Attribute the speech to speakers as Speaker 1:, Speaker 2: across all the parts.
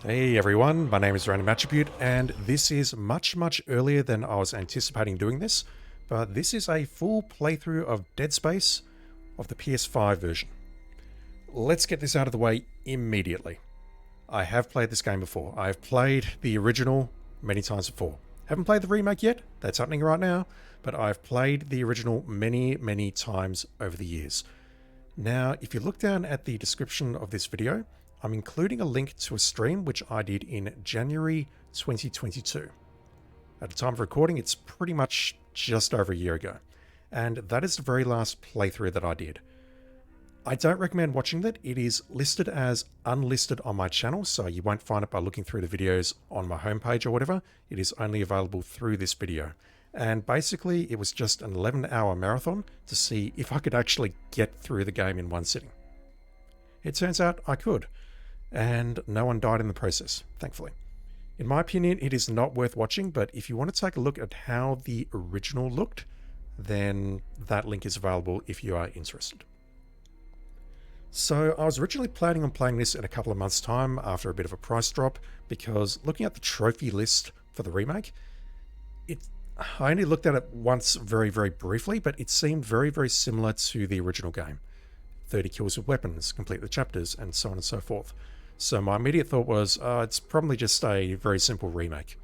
Speaker 1: Hey everyone, my name is Random Attribute, and this is much earlier than I was anticipating doing this, but this is a full playthrough of Dead Space of the PS5 version. Let's get this out of the way immediately. I have played this game before. I've played the original many times before. Haven't played the remake yet, that's happening right now, but I've played the original many times over the years. Now, if you look down at the description of this video, I'm including a link to a stream which I did in January 2022. At the time of recording, it's pretty much just over a year ago. And that is the very last playthrough that I did. I don't recommend watching that. It is listed as unlisted on my channel, so you won't find it by looking through the videos on my homepage or whatever. It is only available through this video. And basically, it was just an 11-hour marathon to see if I could actually get through the game in one sitting. It turns out I could, and no one died in the process, thankfully. In my opinion, it is not worth watching, but if you want to take a look at how the original looked, then that link is available if you are interested. So I was originally planning on playing this in a couple of months' time after a bit of a price drop, because looking at the trophy list for the remake, I only looked at it once very briefly, but it seemed very similar to the original game. 30 kills with weapons, complete the chapters, and so on and so forth. So my immediate thought was, it's probably just a very simple remake.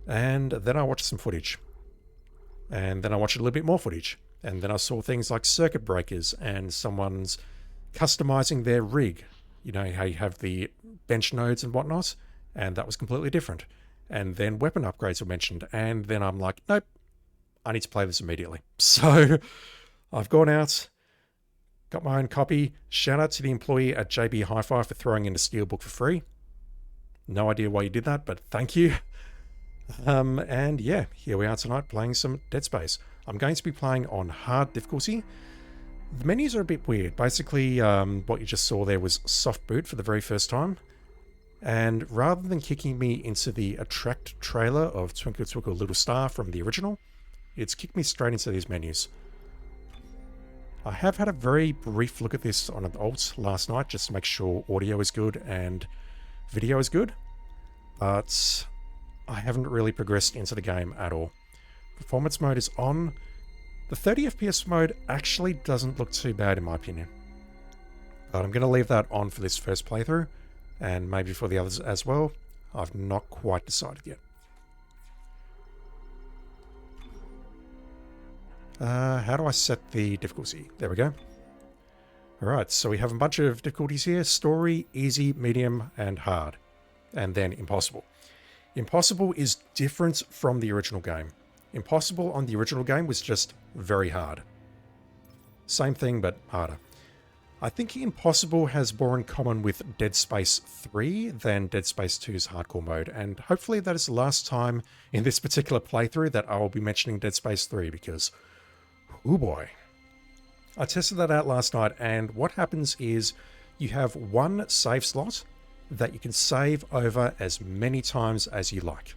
Speaker 1: And then I watched some footage. And then I watched a little bit more footage. And then I saw things like circuit breakers and someone's customizing their rig. You know, how you have the bench nodes and whatnot. And that was completely different. And then weapon upgrades were mentioned. And then I'm like, nope, I need to play this immediately. So I've gone out, got my own copy. Shout out to the employee at JB Hi-Fi for throwing in a Steelbook for free. No idea why you did that, but thank you. And yeah, here we are tonight playing some Dead Space. I'm going to be playing on hard difficulty. The menus are a bit weird. Basically, what you just saw there was soft boot for the very first time. And rather than kicking me into the Attract trailer of Twinkle Twinkle Little Star from the original, it's kicked me straight into these menus. I have had a very brief look at this on an alt last night just to make sure audio is good and video is good, but I haven't really progressed into the game at all. Performance mode is on. The 30 FPS mode actually doesn't look too bad in my opinion, but I'm going to leave that on for this first playthrough and maybe for the others as well. I've not quite decided yet. How do I set the difficulty? There we go. Alright, so we have a bunch of difficulties here. Story, easy, medium, and hard. And then impossible. Impossible is different from the original game. Impossible on the original game was just very hard. Same thing, but harder. I think Impossible has more in common with Dead Space 3 than Dead Space 2's hardcore mode, and hopefully that is the last time in this particular playthrough that I will be mentioning Dead Space 3, because oh boy. I tested that out last night, and what happens is you have one save slot that you can save over as many times as you like,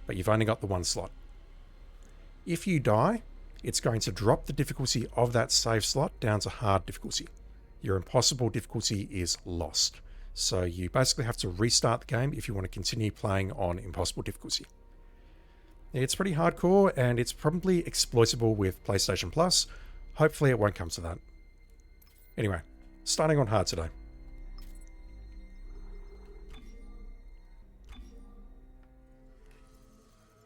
Speaker 1: but you've only got the one slot. If you die, it's going to drop the difficulty of that save slot down to hard difficulty. Your impossible difficulty is lost. So you basically have to restart the game if you want to continue playing on impossible difficulty. It's pretty hardcore, and it's probably exploitable with PlayStation Plus. Hopefully it won't come to that. Anyway, starting on hard today.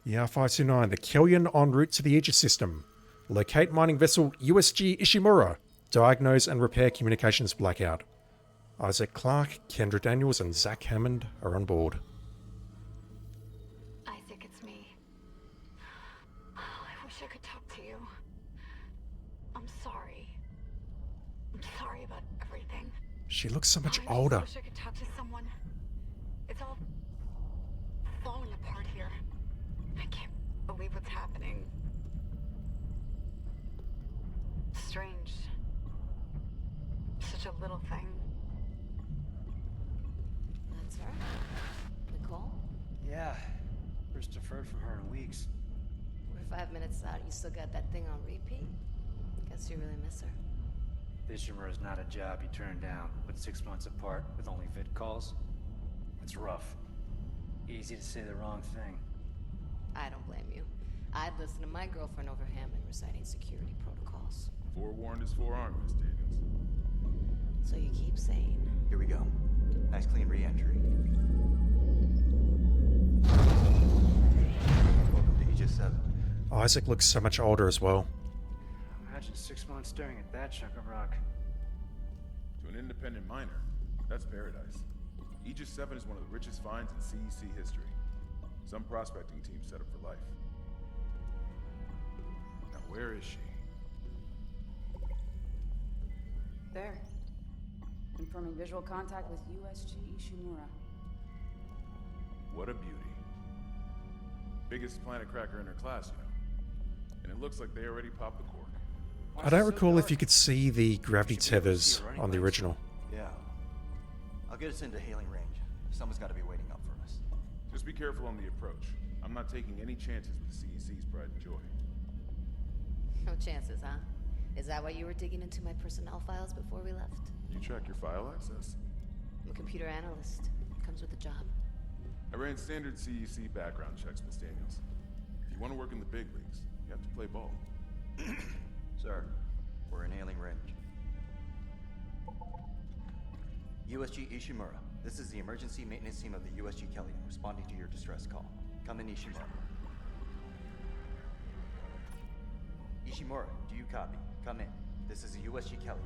Speaker 1: Yeah, 529, the Kellion en route to the Aegis system. Locate mining vessel USG Ishimura. Diagnose and repair communications blackout. Isaac Clarke, Kendra Daniels, and Zach Hammond are on board.
Speaker 2: Isaac, it's me. I wish I could talk to you. I'm sorry. I'm sorry about everything.
Speaker 1: She looks so much
Speaker 2: I
Speaker 1: older.
Speaker 2: wish I could talk to someone. It's all falling apart here. I can't believe what's happening. Strange. Such a little thing.
Speaker 3: That's her? Nicole?
Speaker 4: Yeah. First deferred from her in weeks.
Speaker 3: We're 5 minutes out. You still got that thing on repeat? Guess you really miss her.
Speaker 4: Fishermer is not a job you turn down, but 6 months apart with only vid calls. It's rough. Easy to say the wrong thing.
Speaker 3: I don't blame you. I'd listen to my girlfriend over Hammond reciting security protocols.
Speaker 5: Forewarned is forearmed, Miss Daniels.
Speaker 3: So you keep saying.
Speaker 6: Here we go. Nice clean re-entry. Welcome to Aegis 7.
Speaker 1: Isaac looks so much older as well.
Speaker 4: Imagine 6 months staring at that chunk of rock.
Speaker 5: To an independent miner, that's paradise. Aegis 7 is one of the richest finds in CEC history. Some prospecting team set up for life. Now where is she?
Speaker 7: There. Confirming visual contact with USG Ishimura.
Speaker 5: What a beauty. Biggest planet cracker in her class, you know. And it looks like they already popped the cork.
Speaker 1: I don't recall if you could see the gravity tethers on the original.
Speaker 6: Yeah. I'll get us into hailing range. Someone's got to be waiting up for us.
Speaker 5: Just be careful on the approach. I'm not taking any chances with CEC's pride and joy.
Speaker 3: No chances, huh? Is that why you were digging into my personnel files before we left?
Speaker 5: You track your file access?
Speaker 3: I'm a computer analyst. Comes with the job.
Speaker 5: I ran standard CEC background checks, Miss Daniels. If you want to work in the big leagues, you have to play ball.
Speaker 6: Sir, we're in hailing range. USG Ishimura. This is the emergency maintenance team of the USG Kelly responding to your distress call. Come in, Ishimura. Ishimura, do you copy? Come in. This is the USG Kelly.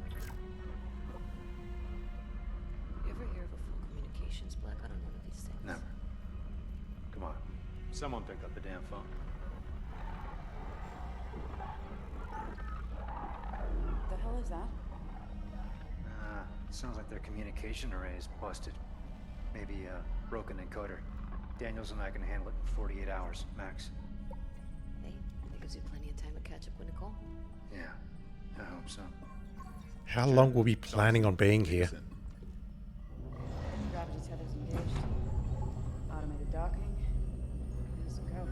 Speaker 3: You ever hear of a full communications blackout on one of these things?
Speaker 4: Never. Come on. Someone pick up the damn phone.
Speaker 7: The hell is that?
Speaker 4: Sounds like their communication array is busted. Maybe a broken encoder. Daniels and I can handle it in 48 hours, max.
Speaker 3: Hey, that gives you plenty of time to catch up with Nicole.
Speaker 4: Yeah, I hope so.
Speaker 1: How long will we be planning on being here?
Speaker 7: Gravity tethers engaged. Automated docking. Let's go.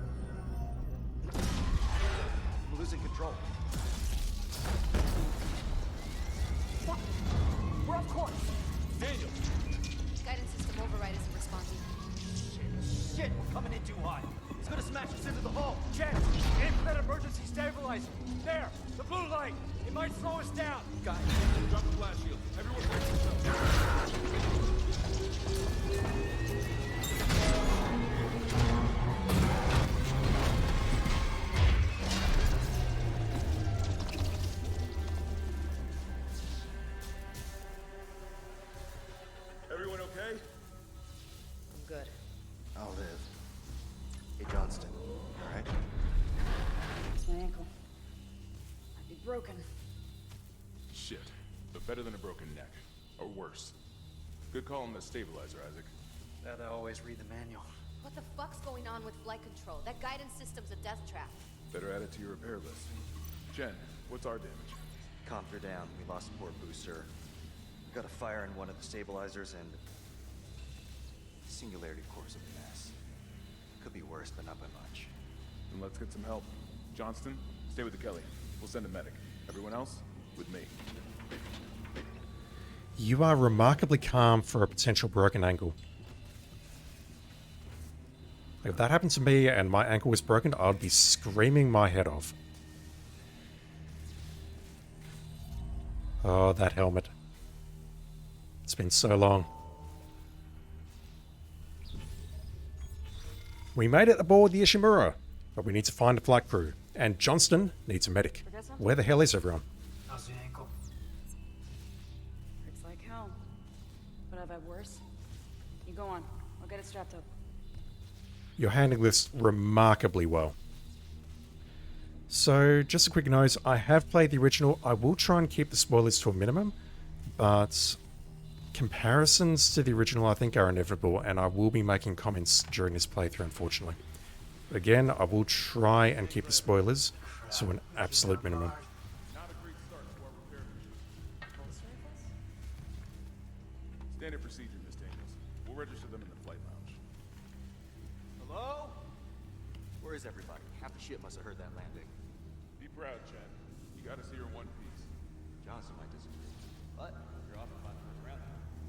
Speaker 6: We're losing control.
Speaker 7: Fuck! We're off course!
Speaker 5: Daniel!
Speaker 3: Guidance system override isn't responding.
Speaker 6: Shit, we're coming in too hot. It's gonna smash us into the hull.
Speaker 4: Jen, aim for that emergency stabilizer. There, the blue light. It might slow us down.
Speaker 6: Guys,
Speaker 5: Drop the flash shield. Everyone brace yourself. Everyone okay?
Speaker 3: I'm good.
Speaker 6: I'll live. Hey, Johnston. All right?
Speaker 7: It's my ankle. Might be broken.
Speaker 5: Shit. But better than a broken neck. Or worse. Good call on the stabilizer, Isaac.
Speaker 4: Gotta always read the manual.
Speaker 3: What the fuck's going on with flight control? That guidance system's a death trap.
Speaker 5: Better add it to your repair list. Jen, what's our damage?
Speaker 6: Comps are down. We lost a port booster. Got a fire in one of the stabilizers and... Singularity core's a mess. Could be worse, but not by much.
Speaker 5: Then let's get some help. Johnston, stay with the Kelly. We'll send a medic. Everyone else, with me.
Speaker 1: You are remarkably calm for a potential broken ankle. If that happened to me and my ankle was broken, I'd be screaming my head off. Oh, that helmet. It's been so long. We made it aboard the Ishimura, but we need to find a flight crew. And Johnston needs a medic. Where the hell is everyone?
Speaker 4: How's the ankle?
Speaker 7: Hurts like hell. But I've had worse. You go on. I'll get it strapped up.
Speaker 1: You're handling this remarkably well. So, just a quick note, I have played the original. I will try and keep the spoilers to a minimum, but comparisons to the original I think are inevitable, and I will be making comments during this playthrough, unfortunately. Again, I will try and keep the spoilers to an absolute minimum.
Speaker 5: Not a great start to our repair mission. Standard procedure, Miss Daniels. We'll register them in the flight lounge.
Speaker 6: Hello? Where is everybody? Half the ship must have heard that landing.
Speaker 5: Be proud, Chen. You got us here in one piece.
Speaker 6: Johnson might disagree. What? You're off about the first round.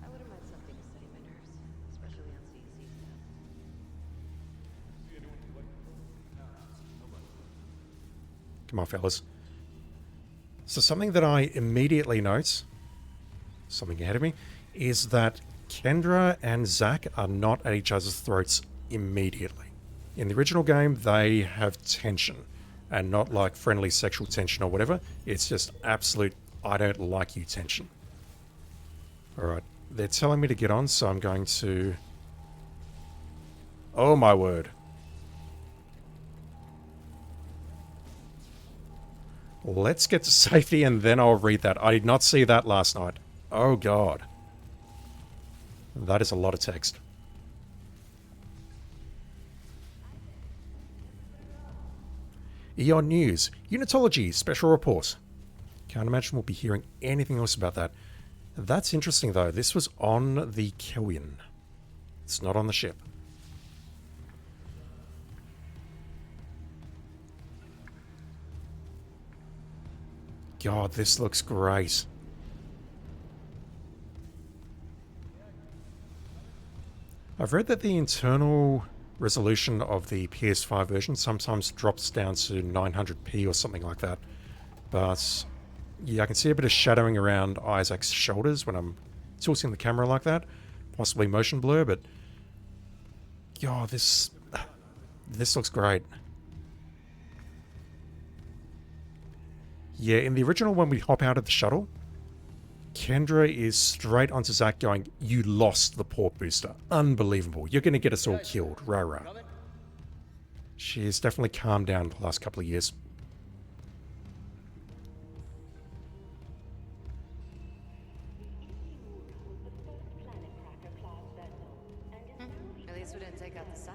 Speaker 3: I wouldn't mind something to steady my nerves, especially on CEC.
Speaker 1: Come on, fellas. So something that I immediately note, something ahead of me, is that Kendra and Zack are not at each other's throats immediately. In the original game, they have tension, and not like friendly sexual tension or whatever. It's just absolute, I don't like you tension. Alright, they're telling me to get on, so I'm going to... Oh my word. Let's get to safety and then I'll read that. I did not see that last night. Oh god. That is a lot of text. Eon News. Unitology. Special report. Can't imagine we'll be hearing anything else about that. That's interesting though. This was on the Kellion. It's not on the ship. God, this looks great. I've read that the internal resolution of the PS5 version sometimes drops down to 900p or something like that. But yeah, I can see a bit of shadowing around Isaac's shoulders when I'm tilting the camera like that. Possibly motion blur, but God, this looks great. Yeah, in the original, when we hop out of the shuttle, Kendra is straight onto Zack going, "You lost the port booster. Unbelievable. You're going to get us all killed. Rah rah." She has definitely calmed down the last couple of years.
Speaker 3: At least we didn't take out the sign.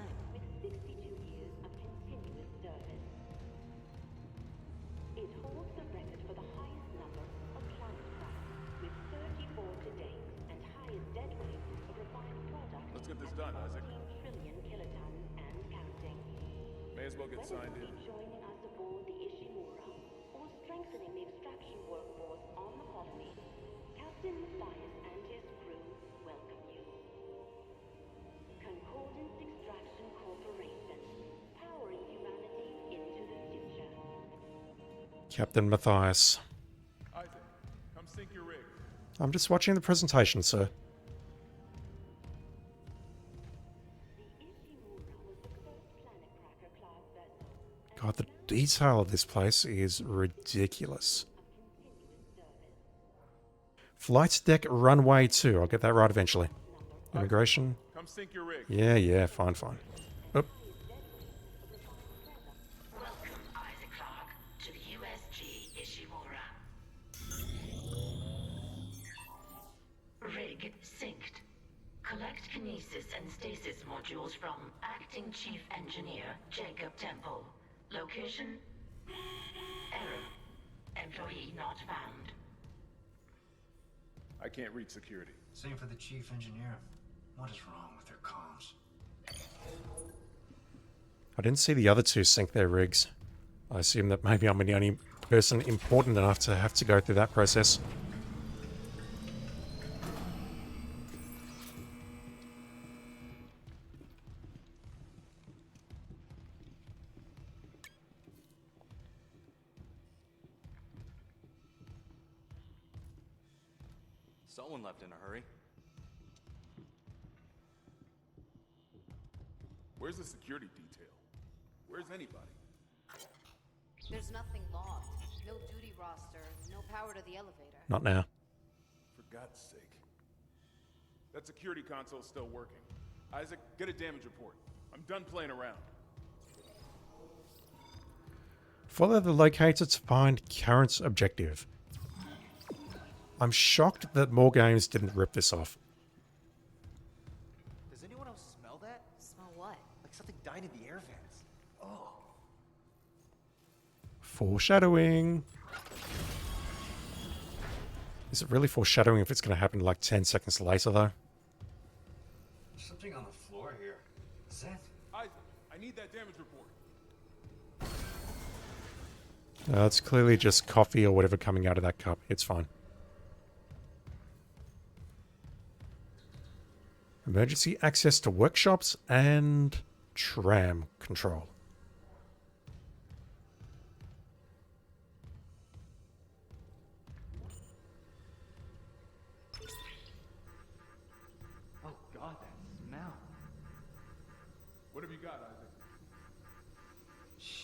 Speaker 8: It holds the record for the highest number of planet cracks, with 34 to date, and highest dead weight of refined product.
Speaker 5: Let's get this done, Isaac.
Speaker 8: 14 trillion kilotons and counting.
Speaker 5: May as well get signed in.
Speaker 8: Joining us aboard the Ishimura, or strengthening the extraction workforce on the colony, Captain Matthias and his crew welcome you. Concordance Extraction Corporation, powering humanity into the future.
Speaker 1: Captain Matthias.
Speaker 5: Isaac, come sink your rig.
Speaker 1: I'm just watching the presentation, sir. God, the detail of this place is ridiculous. Flight deck runway 2. I'll get that right eventually. Immigration.
Speaker 5: Come sink your rig.
Speaker 1: Yeah, fine. Oh,
Speaker 8: Welcome, Isaac Clarke, to the USG Ishimura. Rig synced. Collect kinesis and stasis modules from Acting Chief Engineer Jacob Temple. Location? Error. Employee not found.
Speaker 5: I can't reach security.
Speaker 4: Same for the chief engineer. What is wrong with their comms?
Speaker 1: I didn't see the other two sync their rigs. I assume that maybe I'm the only person important enough to have to go through that process.
Speaker 6: Someone left in a hurry.
Speaker 5: Where's the security detail? Where's anybody?
Speaker 3: There's nothing logged. No duty roster, no power to the elevator.
Speaker 1: Not now.
Speaker 5: For God's sake. That security console's still working. Isaac, get a damage report. I'm done playing around.
Speaker 1: Follow the locator to find current objective. I'm shocked that more games didn't rip this off.
Speaker 6: Does anyone else smell that?
Speaker 3: Smell what?
Speaker 6: Like something died in the air vents. Oh.
Speaker 1: Foreshadowing. Is it really foreshadowing if it's going to happen like 10 seconds later, though?
Speaker 4: There's something on the floor here. Is that?
Speaker 5: Isaac, I need that damage report.
Speaker 1: It's clearly just coffee or whatever coming out of that cup. It's fine. Emergency access to workshops and tram control.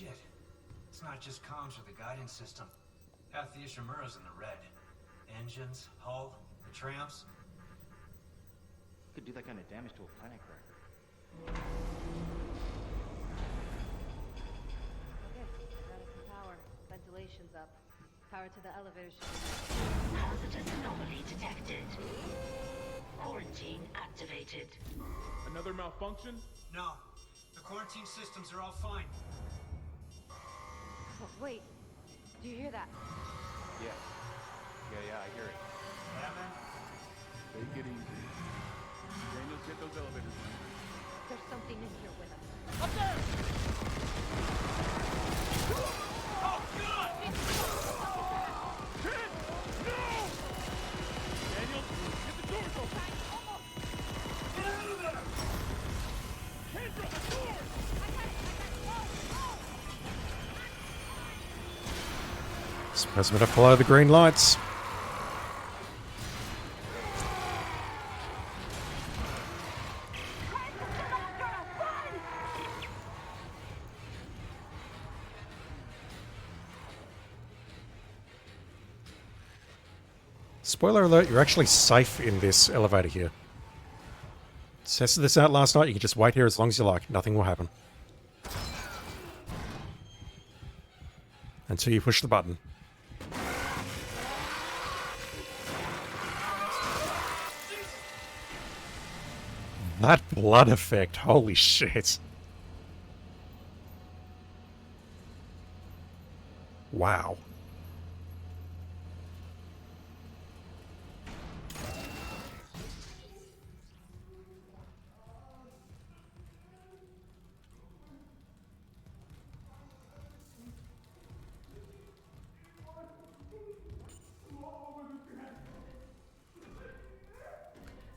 Speaker 9: Shit. It's not just comms or the guidance system. Half the Ishimura's in the red. Engines, hull, the trams.
Speaker 6: Could do that kind of damage to a planet cracker.
Speaker 3: Okay, I got us some power. Ventilation's up. Power to the elevator should be...
Speaker 8: Hazardous anomaly detected. Quarantine activated.
Speaker 5: Another malfunction?
Speaker 9: No. The quarantine systems are all fine.
Speaker 3: Oh, wait. Do you hear that?
Speaker 6: Yeah. Yeah, I hear it.
Speaker 9: Yeah, man?
Speaker 5: Take it easy. Daniels, get those elevators running.
Speaker 3: There's something in here with us.
Speaker 5: Daniels, get the doors open! Get out of there! Kendra, the doors!
Speaker 1: Supposed to follow the green lights. Spoiler alert, you're actually safe in this elevator here. Tested this out last night, you can just wait here as long as you like. Nothing will happen. Until you push the button. That blood effect, holy shit. Wow.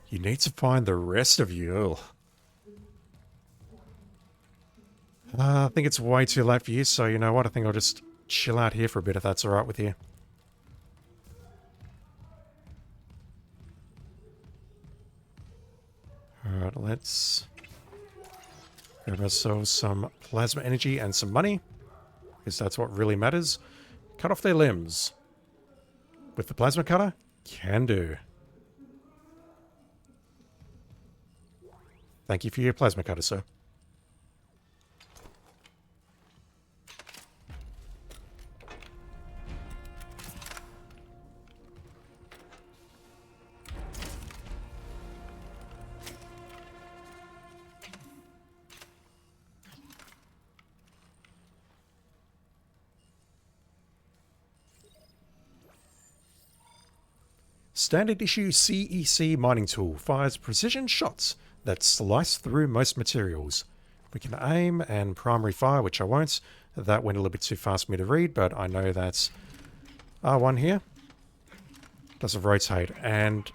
Speaker 1: You need to find the rest of you. I think it's way too late for you, so you know what? I think I'll just chill out here for a bit if that's alright with you. Alright, let's grab ourselves some plasma energy and some money, because that's what really matters. Cut off their limbs. With the plasma cutter? Can do. Thank you for your plasma cutter, sir. Standard issue CEC mining tool fires precision shots that slice through most materials. We can aim and primary fire, which I won't. That went a little bit too fast for me to read, but I know that's R1 here. Doesn't rotate, and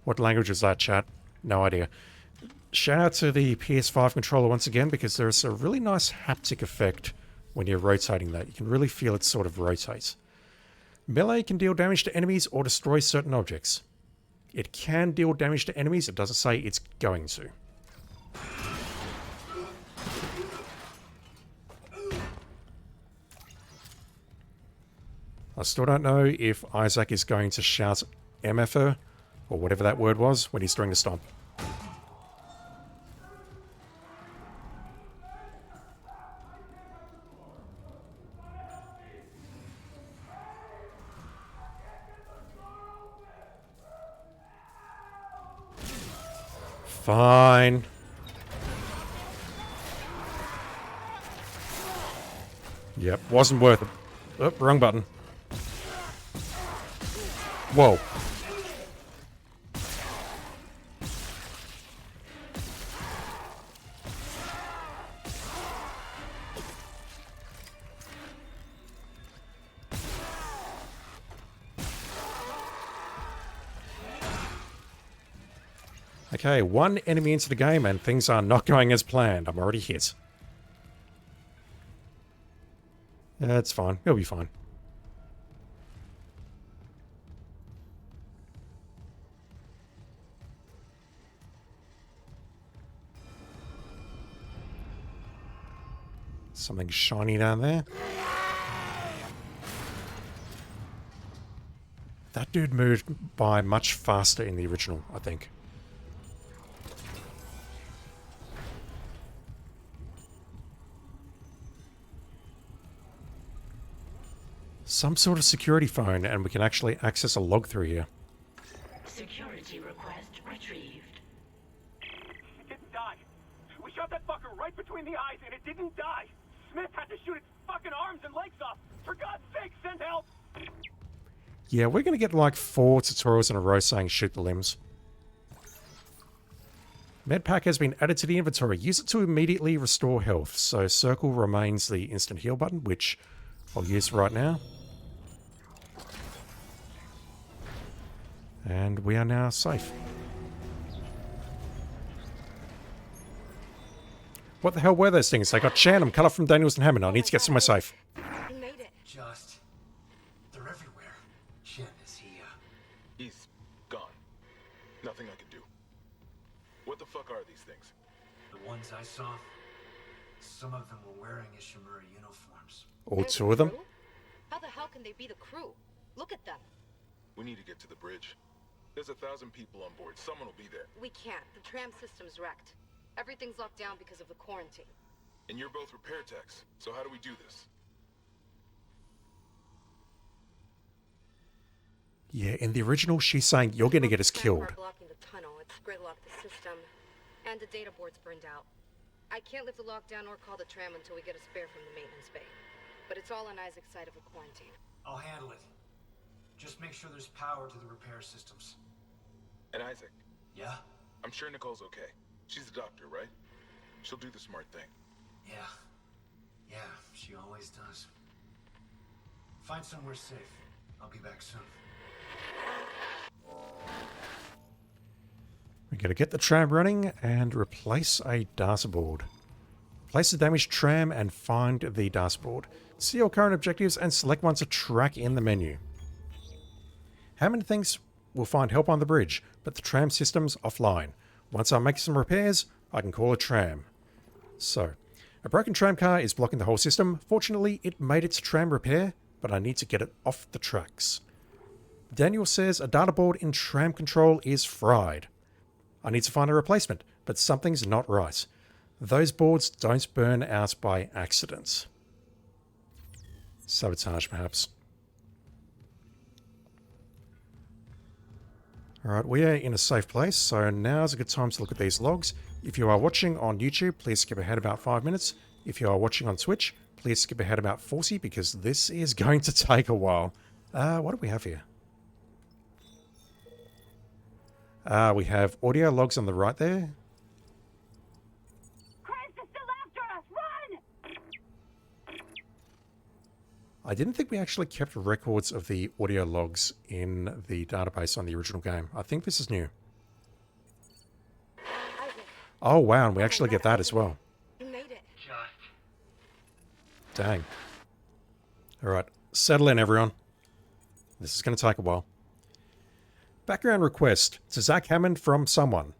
Speaker 1: what language is that, chat? No idea. Shout out to the PS5 controller once again, because there's a really nice haptic effect when you're rotating that. You can really feel it sort of rotate. Melee can deal damage to enemies or destroy certain objects. It can deal damage to enemies, it doesn't say it's going to. I still don't know if Isaac is going to shout MFR, or whatever that word was, when he's doing the stomp. Fine. Yep, wasn't worth it. Oh, wrong button. Whoa. Okay, one enemy into the game and things are not going as planned. I'm already hit. That's fine. He'll be fine. Something shiny down there. That dude moved by much faster in the original, I think. Some sort of security phone, and we can actually access a log through here.
Speaker 8: Security request retrieved.
Speaker 10: It didn't die. We shot that fucker right between the eyes and it didn't die. Smith had to shoot its fucking arms and legs off. For God's sake, send help!
Speaker 1: Yeah, we're going to get like 4 tutorials in a row saying shoot the limbs. Medpack has been added to the inventory. Use it to immediately restore health. So circle remains the instant heal button, which I'll use right now. And we are now safe. What the hell were those things? They got Shannon cut off from Daniels and Hammond. I need to get somewhere safe.
Speaker 2: We made it.
Speaker 9: Just... they're everywhere. Shen, is he,
Speaker 5: He's gone. Nothing I can do. What the fuck are these things?
Speaker 9: The ones I saw, some of them were wearing Ishimura uniforms.
Speaker 1: All 2 of them.
Speaker 2: Crew? How the hell can they be the crew? Look at them.
Speaker 5: We need to get to the bridge. There's 1,000 people on board. Someone will be there.
Speaker 2: We can't. The tram system's wrecked. Everything's locked down because of the quarantine.
Speaker 5: And you're both repair techs. So how do we do this?
Speaker 1: Yeah, in the original, she's saying you're going to get us killed.
Speaker 2: Blocking the tunnel. It's gridlocked the system, and the data board's burned out. I can't lift the lockdown or call the tram until we get a spare from the maintenance bay. But it's all on Isaac's side of the quarantine.
Speaker 9: I'll handle it. Just make sure there's power to the repair systems.
Speaker 5: And Isaac,
Speaker 9: Yeah?
Speaker 5: I'm sure Nicole's okay. She's a doctor, right? She'll do the smart thing.
Speaker 9: Yeah. Yeah, she always does. Find somewhere safe. I'll be back soon.
Speaker 1: We're going to get the tram running and replace a data board. Place the damaged tram and find the data board. See your current objectives and select one to track in the menu. Hammond thinks we'll find help on the bridge, but the tram system's offline. Once I make some repairs, I can call a tram. So, a broken tram car is blocking the whole system. Fortunately, it made its tram repair, but I need to get it off the tracks. Daniel says a data board in tram control is fried. I need to find a replacement, but something's not right. Those boards don't burn out by accident. Sabotage, perhaps. Alright, we are in a safe place, so now's a good time to look at these logs. If you are watching on YouTube, please skip ahead about 5 minutes. If you are watching on Twitch, please skip ahead about 40, because this is going to take a while. What do we have here? We have audio logs on the right there.
Speaker 8: Chris is still after us! Run!
Speaker 1: I didn't think we actually kept records of the audio logs in the database on the original game. I think this is new.
Speaker 2: Isaac,
Speaker 1: Oh wow, and we actually get that as well.
Speaker 2: you made it.
Speaker 1: Dang. Alright, settle in everyone. This is going to take a while. Background request to Zach Hammond from someone.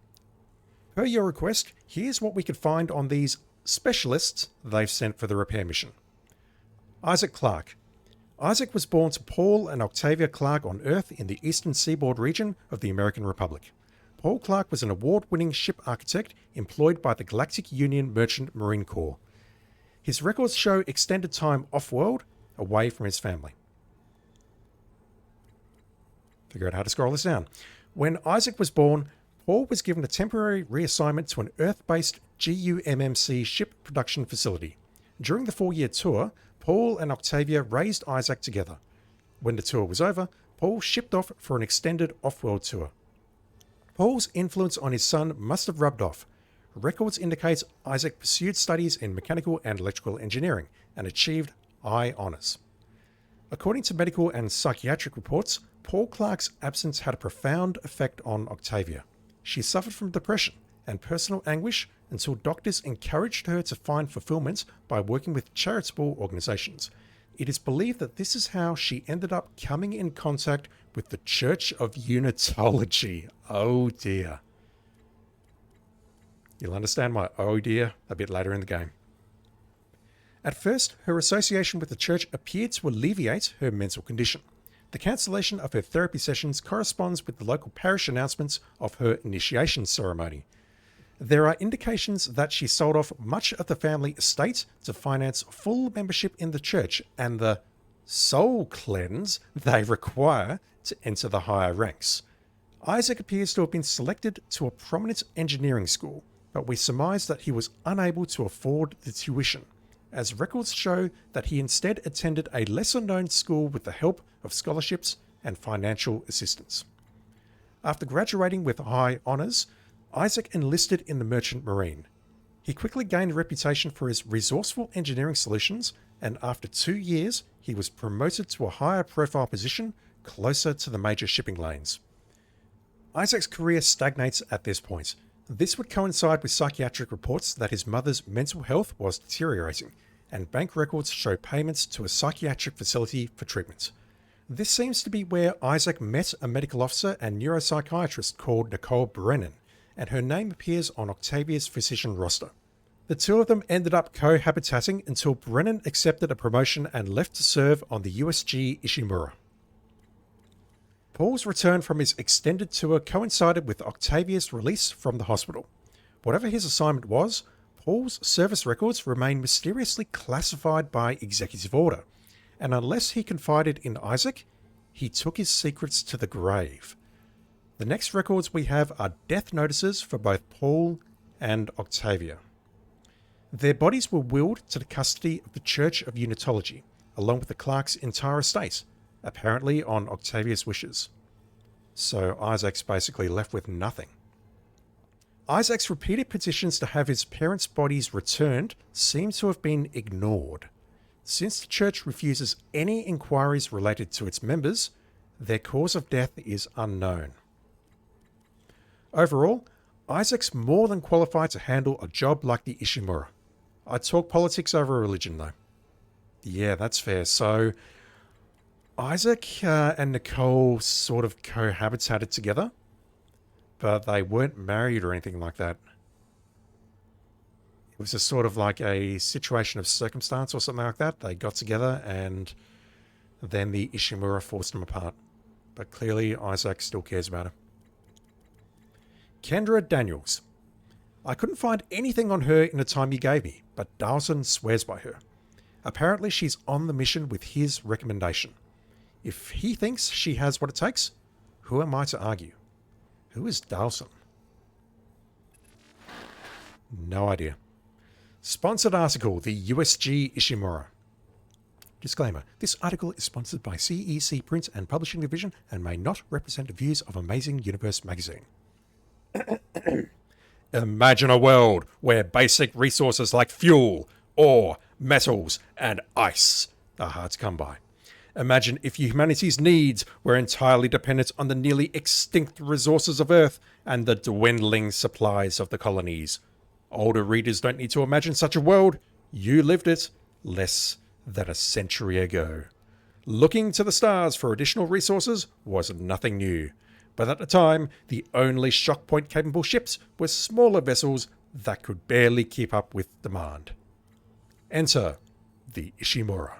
Speaker 1: Per your request, here's what we could find on these specialists they've sent for the repair mission. Isaac Clarke. Isaac was born to Paul and Octavia Clarke on Earth in the eastern seaboard region of the American Republic. Paul Clarke was an award-winning ship architect employed by the Galactic Union Merchant Marine Corps. His records show extended time off-world, away from his family. Figure out how to scroll this down. When Isaac was born, Paul was given a temporary reassignment to an Earth-based GUMMC ship production facility. During the 4-year tour, Paul and Octavia raised Isaac together. When the tour was over, Paul shipped off for an extended off-world tour. Paul's influence on his son must have rubbed off. Records indicate Isaac pursued studies in mechanical and electrical engineering and achieved high honours. According to medical and psychiatric reports, Paul Clarke's absence had a profound effect on Octavia. She suffered from depression and personal anguish until doctors encouraged her to find fulfillment by working with charitable organizations. It is believed that this is how she ended up coming in contact with the Church of Unitology. Oh dear. You'll understand my oh dear a bit later in the game. At first, her association with the church appeared to alleviate her mental condition. The cancellation of her therapy sessions corresponds with the local parish announcements of her initiation ceremony. There are indications that she sold off much of the family estate to finance full membership in the church and the soul cleanse they require to enter the higher ranks. Isaac appears to have been selected to a prominent engineering school, but we surmise that he was unable to afford the tuition, as records show that he instead attended a lesser-known school with the help of scholarships and financial assistance. After graduating with high honours, Isaac enlisted in the Merchant Marine. He quickly gained a reputation for his resourceful engineering solutions, and after 2 years, he was promoted to a higher profile position closer to the major shipping lanes. Isaac's career stagnates at this point. This would coincide with psychiatric reports that his mother's mental health was deteriorating, and bank records show payments to a psychiatric facility for treatment. This seems to be where Isaac met a medical officer and neuropsychiatrist called Nicole Brennan, and her name appears on Octavia's physician roster. The two of them ended up cohabitating until Brennan accepted a promotion and left to serve on the USG Ishimura. Paul's return from his extended tour coincided with Octavia's release from the hospital. Whatever his assignment was, Paul's service records remain mysteriously classified by executive order, and unless he confided in Isaac, he took his secrets to the grave. The next records we have are death notices for both Paul and Octavia. Their bodies were willed to the custody of the Church of Unitology, along with the Clark's entire estate, apparently on Octavia's wishes. So Isaac's basically left with nothing. Isaac's repeated petitions to have his parents' bodies returned seem to have been ignored. Since the church refuses any inquiries related to its members, their cause of death is unknown. Overall, Isaac's more than qualified to handle a job like the Ishimura. I'd talk politics over religion, though. Yeah, that's fair. So Isaac and Nicole sort of cohabitated together, but they weren't married or anything like that. It was a sort of like a situation of circumstance or something like that. They got together and then the Ishimura forced them apart. But clearly Isaac still cares about her. Kendra Daniels. I couldn't find anything on her in the time you gave me, but Dawson swears by her. Apparently she's on the mission with his recommendation. If he thinks she has what it takes, who am I to argue? Who is Dawson? No idea. Sponsored article, the USG Ishimura. Disclaimer, this article is sponsored by CEC Print and Publishing Division and may not represent the views of Amazing Universe magazine. Imagine a world where basic resources like fuel, ore, metals, and ice are hard to come by. Imagine if humanity's needs were entirely dependent on the nearly extinct resources of Earth and the dwindling supplies of the colonies. Older readers don't need to imagine such a world. You lived it less than a century ago. Looking to the stars for additional resources was nothing new. But at the time, the only shock point capable ships were smaller vessels that could barely keep up with demand. Enter the Ishimura.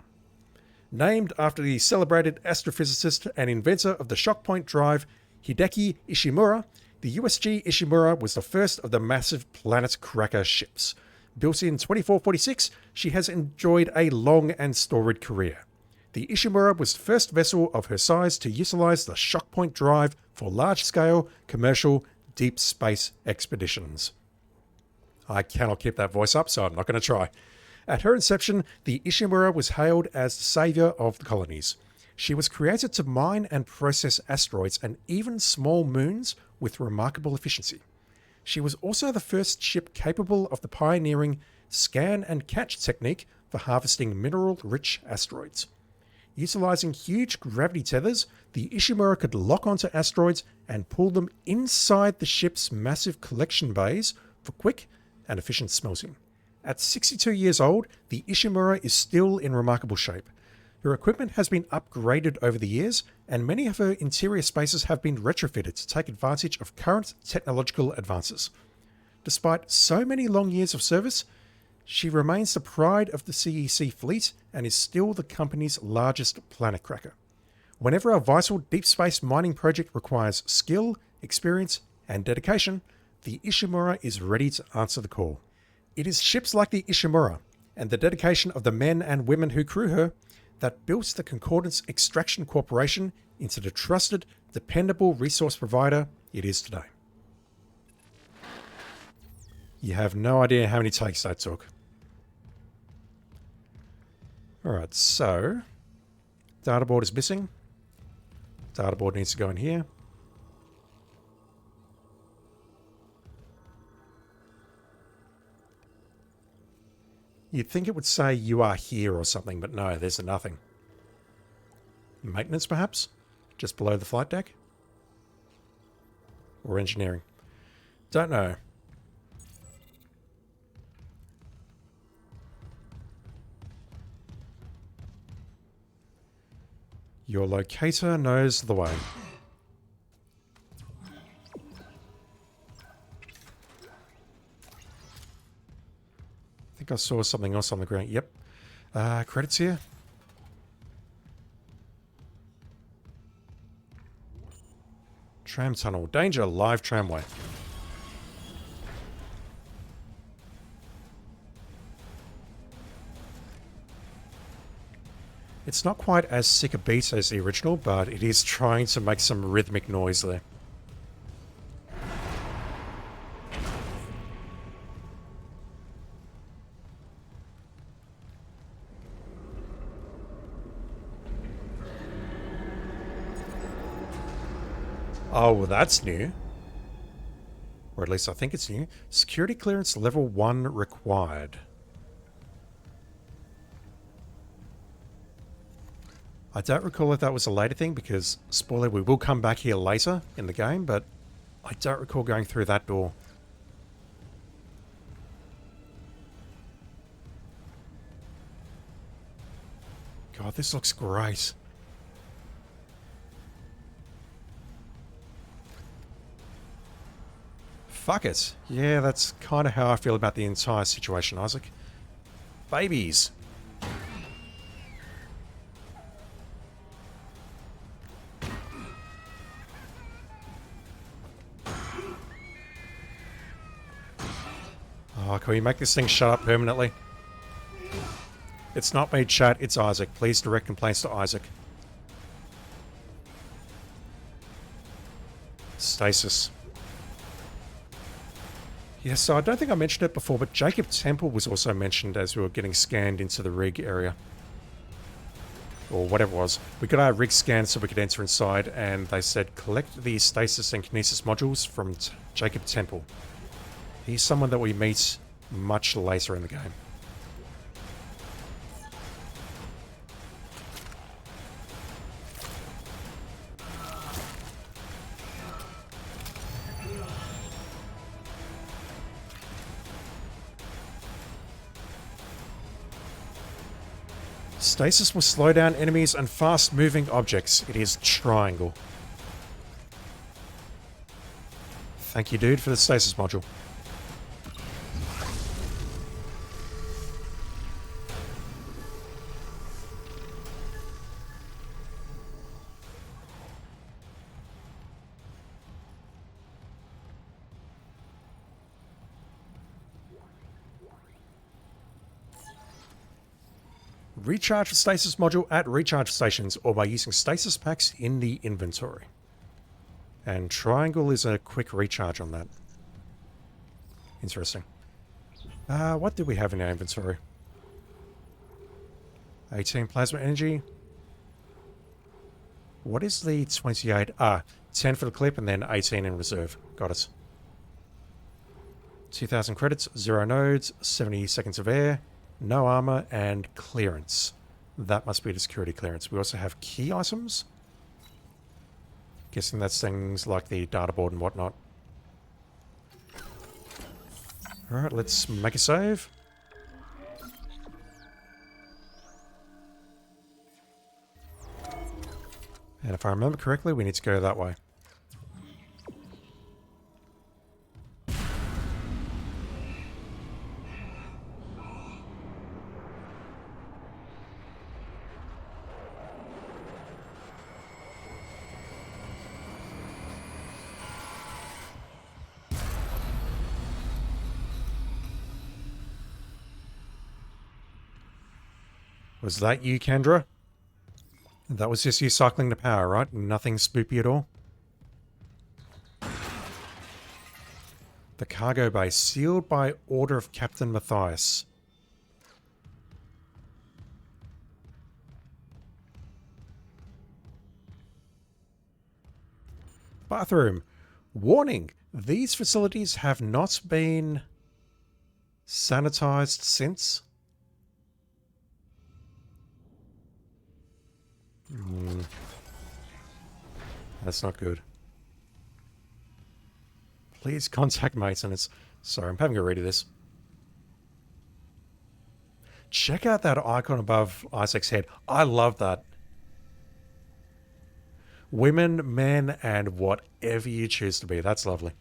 Speaker 1: Named after the celebrated astrophysicist and inventor of the shock point drive, Hideki Ishimura, the USG Ishimura was the first of the massive planet cracker ships. Built in 2446, she has enjoyed a long and storied career. The Ishimura was the first vessel of her size to utilize the shock point drive for large-scale, commercial, deep space expeditions. I cannot keep that voice up, so I'm not going to try. At her inception, the Ishimura was hailed as the savior of the colonies. She was created to mine and process asteroids and even small moons with remarkable efficiency. She was also the first ship capable of the pioneering scan and catch technique for harvesting mineral-rich asteroids. Utilizing huge gravity tethers, the Ishimura could lock onto asteroids and pull them inside the ship's massive collection bays for quick and efficient smelting. At 62 years old, the Ishimura is still in remarkable shape. Her equipment has been upgraded over the years, and many of her interior spaces have been retrofitted to take advantage of current technological advances. Despite so many long years of service, She remains the pride of the CEC fleet and is still the company's largest planet cracker. Whenever a vital deep space mining project requires skill, experience, and dedication, the Ishimura is ready to answer the call. It is ships like the Ishimura and the dedication of the men and women who crew her that built the Concordance Extraction Corporation into the trusted, dependable resource provider it is today. You have no idea how many takes that took. Alright, so data board is missing. Data board needs to go in here. You'd think it would say you are here or something, but no, there's nothing. Maintenance, perhaps? Just below the flight deck? Or engineering? Don't know. Your locator knows the way. I think I saw something else on the ground. Yep. Credits here. Tram tunnel. Danger. Live tramway. It's not quite as sick a beat as the original, but it is trying to make some rhythmic noise there. Oh, well, that's new. Or at least I think it's new. Security clearance level 1 required. I don't recall if that was a later thing because, spoiler, we will come back here later in the game, but I don't recall going through that door. God, this looks great. Fuck it. Yeah, that's kind of how I feel about the entire situation, Isaac. Babies. Oh, can we make this thing shut up permanently? It's not me, chat. It's Isaac. Please direct complaints to Isaac. Stasis. Yeah, so I don't think I mentioned it before, but Jacob Temple was also mentioned as we were getting scanned into the rig area. Or whatever it was. We got our rig scanned so we could enter inside, and they said collect the stasis and kinesis modules from Jacob Temple. He's someone that we meet much later in the game. Stasis will slow down enemies and fast-moving objects. It is triangle. Thank you, dude, for the stasis module. Recharge the stasis module at recharge stations or by using stasis packs in the inventory. And triangle is a quick recharge on that. Interesting. What do we have in our inventory? 18 plasma energy. What is the 28? 10 for the clip and then 18 in reserve. Got it. 2,000 credits, 0 nodes, 70 seconds of air. No armor, and clearance. That must be the security clearance. We also have key items. Guessing that's things like the data board and whatnot. Alright, let's make a save. And if I remember correctly, we need to go that way. Was that you, Kendra? That was just you cycling the power, right? Nothing spoopy at all? The cargo bay, sealed by order of Captain Matthias. Bathroom. Warning, these facilities have not been sanitized since. That's not good. Please contact maintenance. Sorry, I'm having a read of this. Check out that icon above Isaac's head. I love that. Women, men, and whatever you choose to be. That's lovely.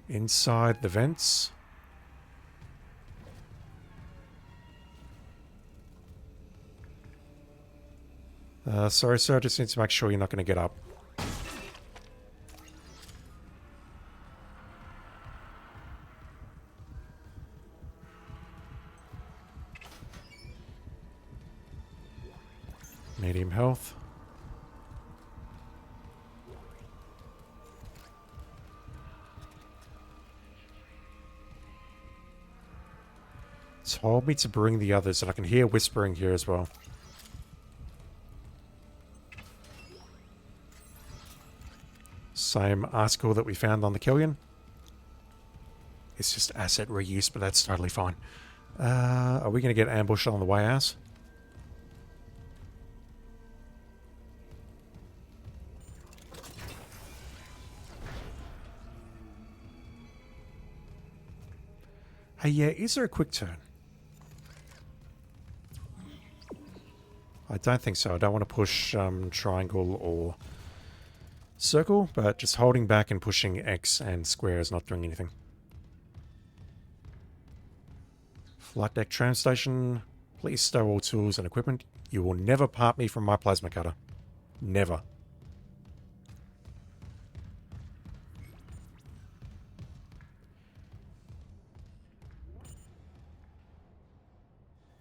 Speaker 1: Inside the vents. Sorry, sir. I just need to make sure you're not going to get up. Medium health. Told me to bring the others, and I can hear whispering here as well. Same article that we found on the Killian. It's just asset reuse, but that's totally fine. Are we going to get ambushed on the way out? Hey, yeah, is there a quick turn? I don't think so. I don't want to push triangle or circle, but just holding back and pushing X and square is not doing anything. Flight deck tram station. Please stow all tools and equipment. You will never part me from my plasma cutter. Never.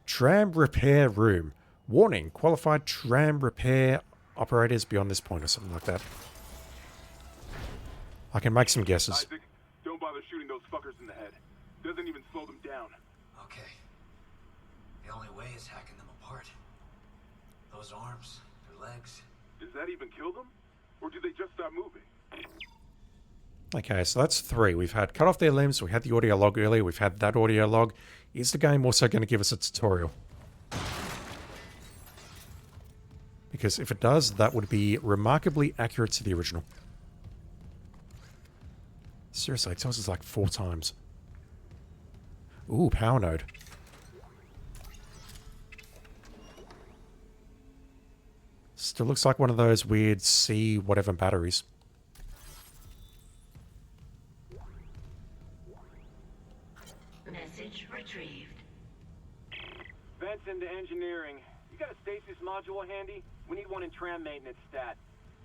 Speaker 1: Tram repair room. Warning, qualified tram repair operators beyond this point, or something like that. I can make some guesses.
Speaker 10: Isaac, don't bother shooting those fuckers in the head. Doesn't even slow them down.
Speaker 9: Okay. The only way is hacking them apart. Those arms, their legs.
Speaker 10: Does that even kill them? Or do they just stop moving?
Speaker 1: Okay, so that's 3. We've had cut off their limbs, we had the audio log earlier, we've had that audio log. Is the game also going to give us a tutorial? Because if it does, that would be remarkably accurate to the original. Seriously, it tells us like 4 times. Ooh, power node. Still looks like one of those weird C whatever batteries.
Speaker 8: Message retrieved.
Speaker 10: Vents into engineering. You got a stasis module handy? We need one in tram maintenance stat.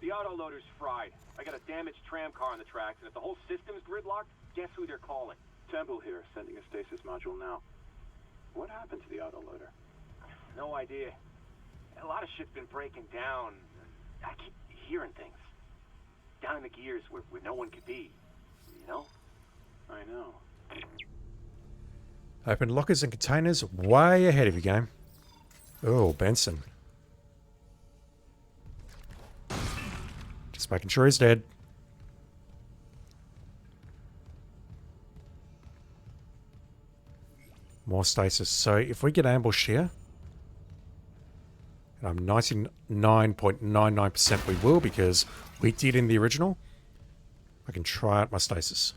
Speaker 10: The autoloader's fried. I got a damaged tram car on the tracks, and if the whole system's gridlocked, guess who they're calling? Temple here, sending a stasis module now. What happened to the autoloader? No idea. A lot of shit's been breaking down. I keep hearing things. Down in the gears where no one could be. You know? I know.
Speaker 1: Open lockers and containers way ahead of you, game. Oh, Benson. Just making sure he's dead. More stasis. So if we get ambushed here, and I'm 99.99% we will because we did in the original, I can try out my stasis.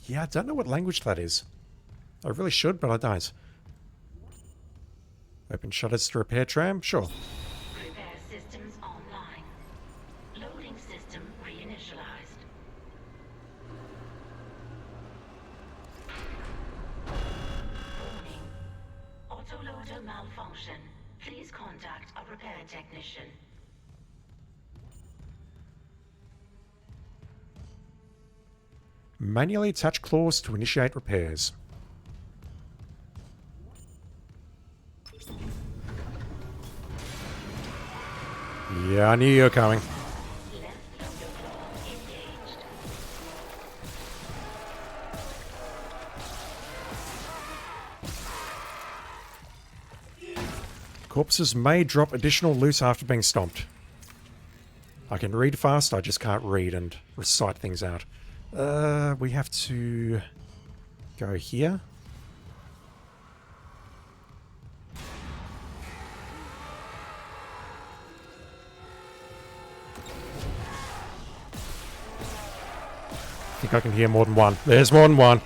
Speaker 1: Yeah, I don't know what language that is. I really should, but I don't. Open shutters to repair tram? Sure.
Speaker 8: Repair systems online. Loading system reinitialized. Autoloader malfunction. Please contact a repair technician.
Speaker 1: Manually attach claws to initiate repairs. Yeah, I knew you were coming. Corpses may drop additional loot after being stomped. I can read fast, I just can't read and recite things out. We have to go here. I think I can hear more than one. There's more than one.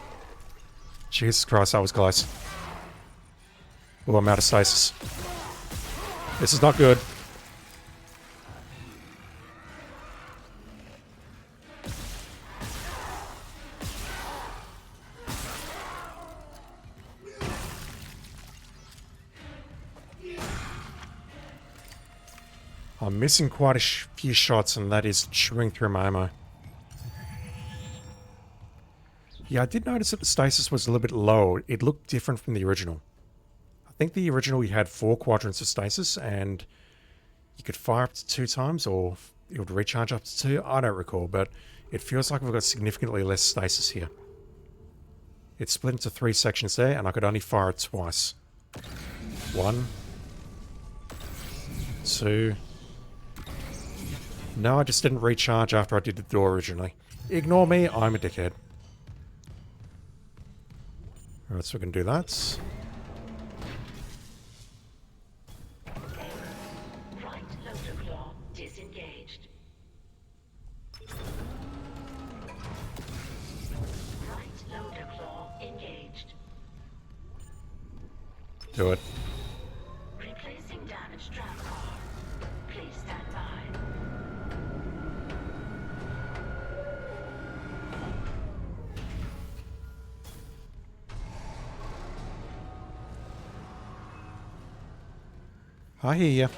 Speaker 1: Jesus Christ, that was close. Oh, I'm out of stasis. This is not good. I'm missing quite a few shots, and that is chewing through my ammo. Yeah, I did notice that the stasis was a little bit low. It looked different from the original. I think the original you had 4 quadrants of stasis, and you could fire up to 2 times, or it would recharge up to 2. I don't recall, but it feels like we've got significantly less stasis here. It's split into 3 sections there, and I could only fire it twice. 1, 2... No, I just didn't recharge after I did the door originally. Ignore me, I'm a dickhead. Alright, so we can do that.
Speaker 8: Right loader claw disengaged. Right loader claw engaged.
Speaker 1: Do it.
Speaker 8: Replacing damaged tram car. Please stand by.
Speaker 1: I hear ya.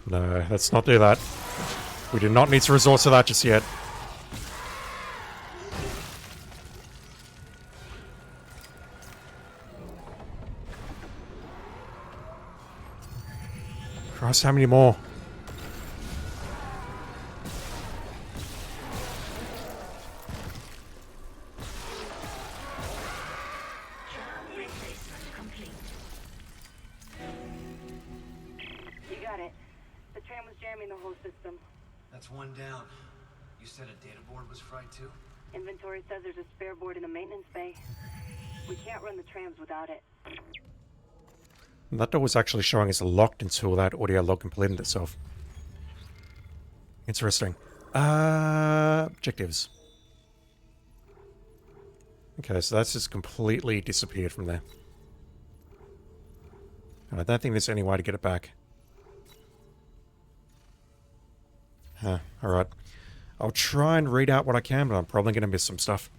Speaker 1: No, let's not do that. We do not need to resort to that just yet. Christ, how many more?
Speaker 8: Replacement complete.
Speaker 2: You got it. The tram was jamming the whole system.
Speaker 9: That's one down. You said a data board was fried too?
Speaker 2: Inventory says there's a spare board in the maintenance bay. We can't run the trams without it.
Speaker 1: And that door was actually showing as locked until that audio log completed itself. Interesting. Objectives. Okay, so that's just completely disappeared from there. And I don't think there's any way to get it back. Huh, alright. I'll try and read out what I can, but I'm probably going to miss some stuff.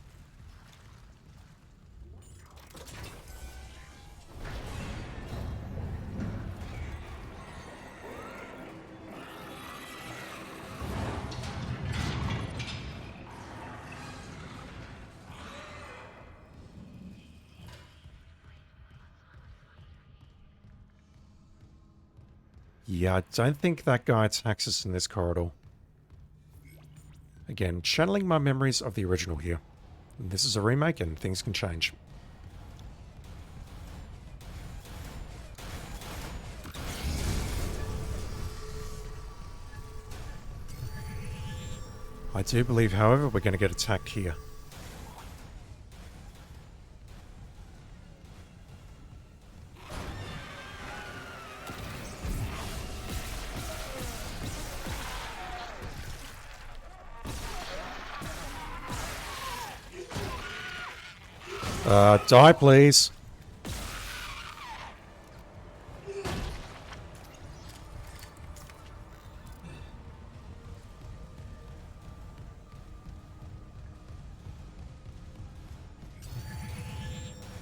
Speaker 1: Yeah, I don't think that guy attacks us in this corridor. Again, channeling my memories of the original here. This is a remake and things can change. I do believe, however, we're going to get attacked here. Die, please.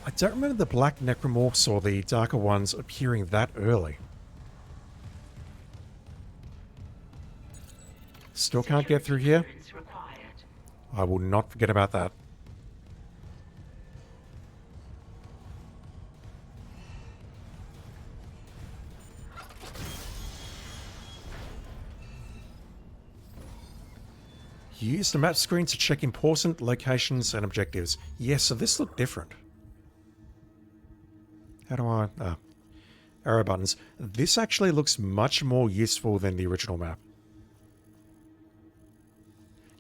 Speaker 1: I don't remember the black necromorphs or the darker ones appearing that early. Still can't get through here. I will not forget about that. Use the map screen to check important locations and objectives. Yes, so this looked different. How do I... arrow buttons. This actually looks much more useful than the original map.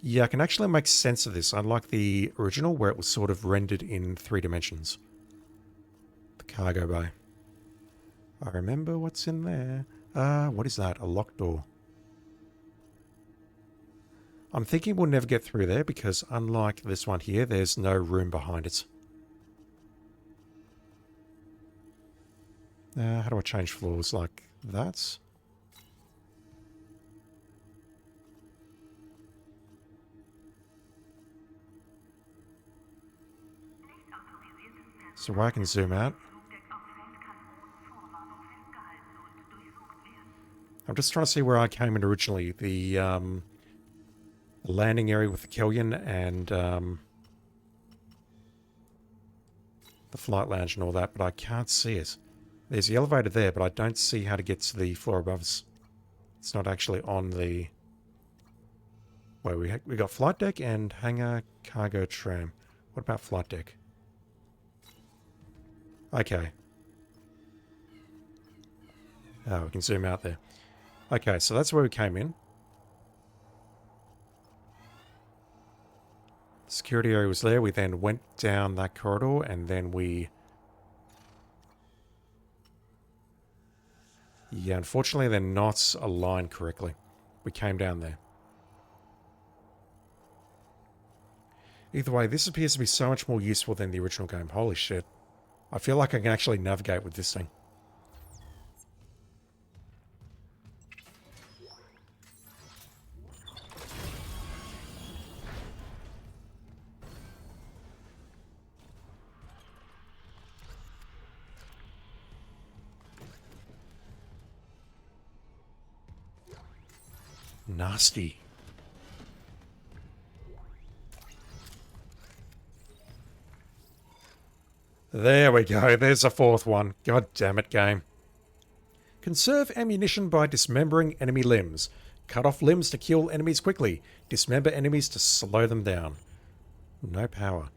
Speaker 1: Yeah, I can actually make sense of this, unlike the original where it was sort of rendered in 3 dimensions. The cargo bay. I remember what's in there. What is that? A locked door. I'm thinking we'll never get through there because unlike this one here, there's no room behind it. How do I change floors like that? So I can zoom out. I'm just trying to see where I came in originally. The landing area with the Kellion and the flight lounge and all that, but I can't see it. There's the elevator there, but I don't see how to get to the floor above us. It's not actually on the... Wait, we got flight deck and hangar cargo tram. What about flight deck? Okay. Oh, we can zoom out there. Okay, so that's where we came in. Security area was there. We then went down that corridor and then we... Yeah, unfortunately they're not aligned correctly. We came down there. Either way, this appears to be so much more useful than the original game. Holy shit. I feel like I can actually navigate with this thing. Nasty. There we go. There's a fourth one. God damn it, game. Conserve ammunition by dismembering enemy limbs. Cut off limbs to kill enemies quickly. Dismember enemies to slow them down. No power.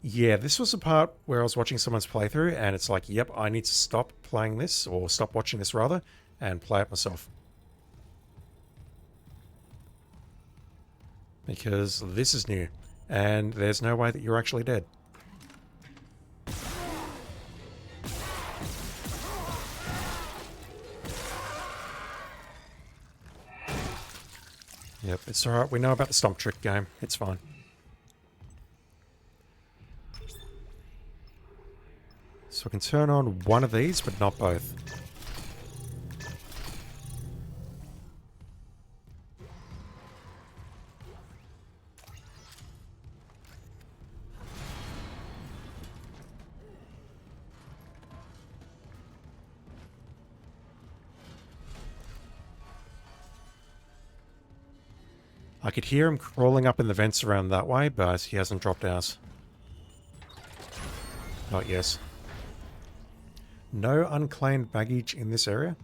Speaker 1: Yeah, this was the part where I was watching someone's playthrough and it's like, yep, I need to stop playing this, or stop watching this rather, and play it myself. Because this is new, and there's no way that you're actually dead. Yep, it's alright. We know about the stomp trick game. It's fine. So I can turn on one of these, but not both. I could hear him crawling up in the vents around that way, but he hasn't dropped out. Not yet. No unclaimed baggage in this area.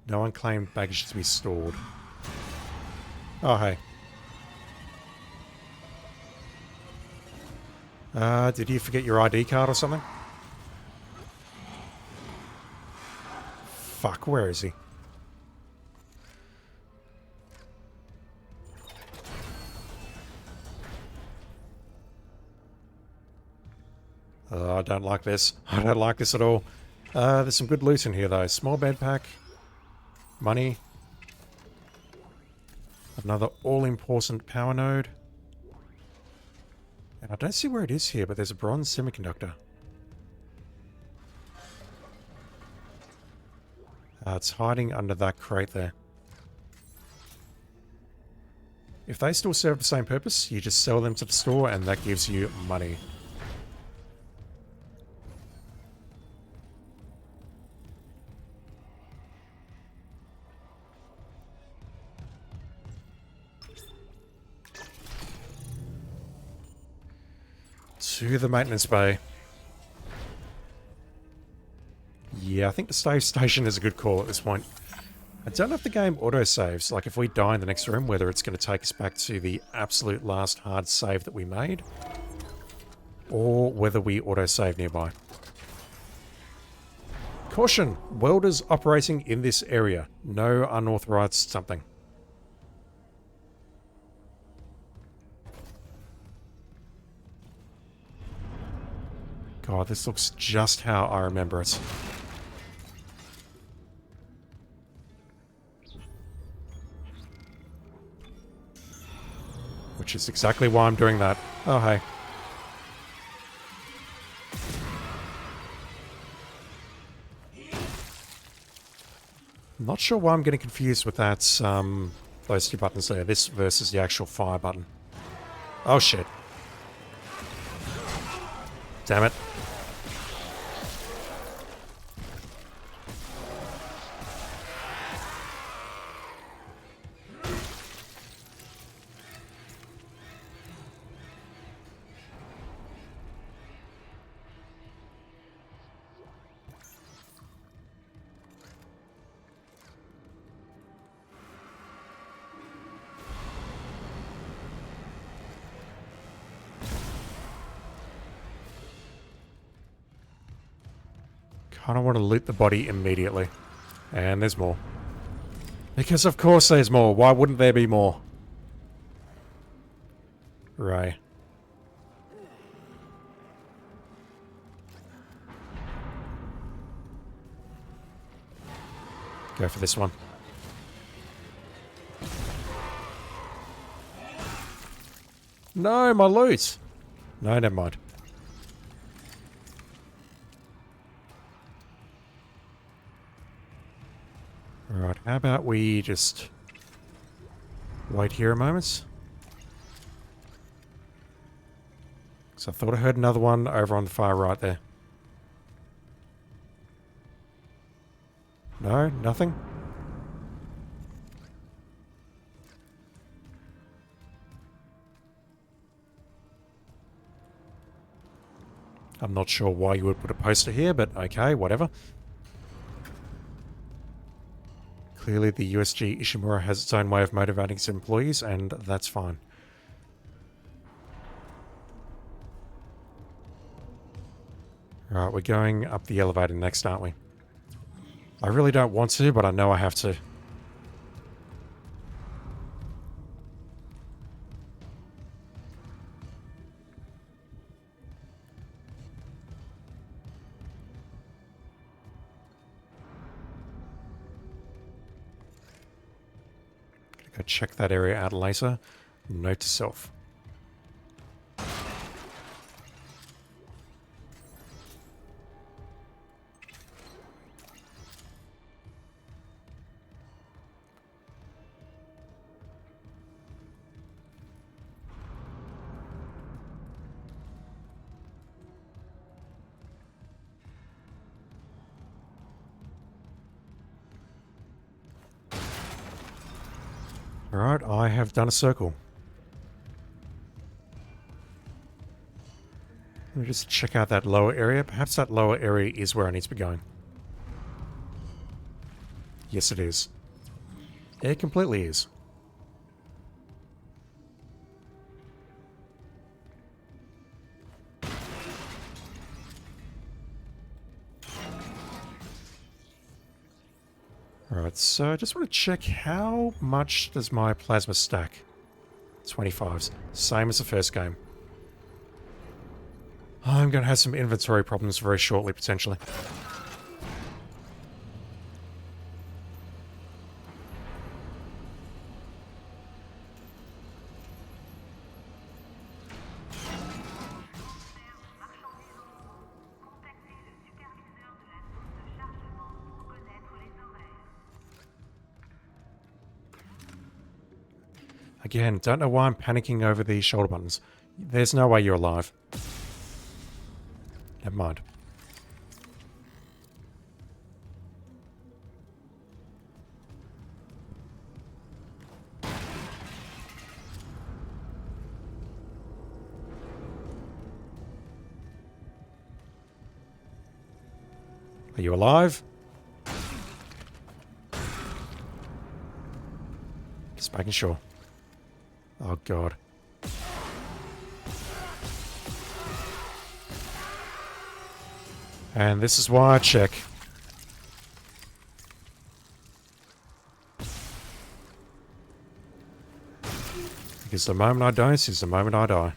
Speaker 1: No unclaimed baggage to be stored. Oh, hey. Did you forget your ID card or something? Fuck, where is he? I don't like this. I don't like this at all. There's some good loot in here, though. Small bed pack. Money. Another all-important power node. And I don't see where it is here, but there's a bronze semiconductor. It's hiding under that crate there. If they still serve the same purpose, you just sell them to the store and that gives you money. To the maintenance bay. Yeah, I think the save station is a good call at this point. I don't know if the game autosaves, like if we die in the next room, whether it's going to take us back to the absolute last hard save that we made, or whether we autosave nearby. Caution! Welders operating in this area. No unauthorized something. God, this looks just how I remember it. Which is exactly why I'm doing that. Oh, hey. Not sure why I'm getting confused with that, those two buttons there. This versus the actual fire button. Oh, shit. Damn it. I don't want to loot the body immediately. And there's more. Because of course there's more. Why wouldn't there be more? Right. Go for this one. No, my loot! No, never mind. Alright, how about we just wait here a moment? Because I thought I heard another one over on the far right there. No, nothing? I'm not sure why you would put a poster here, but okay, whatever. Clearly the USG Ishimura has its own way of motivating its employees, and that's fine. Alright, we're going up the elevator next, aren't we? I really don't want to, but I know I have to. Go check that area out later. Note to self. Alright, I have done a circle. Let me just check out that lower area. Perhaps that lower area is where I need to be going. Yes, it is. It completely is. Alright, so I just want to check how much does my plasma stack? 25s. Same as the first game. I'm going to have some inventory problems very shortly, potentially. Again, don't know why I'm panicking over these shoulder buttons. There's no way you're alive. Never mind. Are you alive? Just making sure. Oh, God. And this is why I check. Because the moment I don't is the moment I die.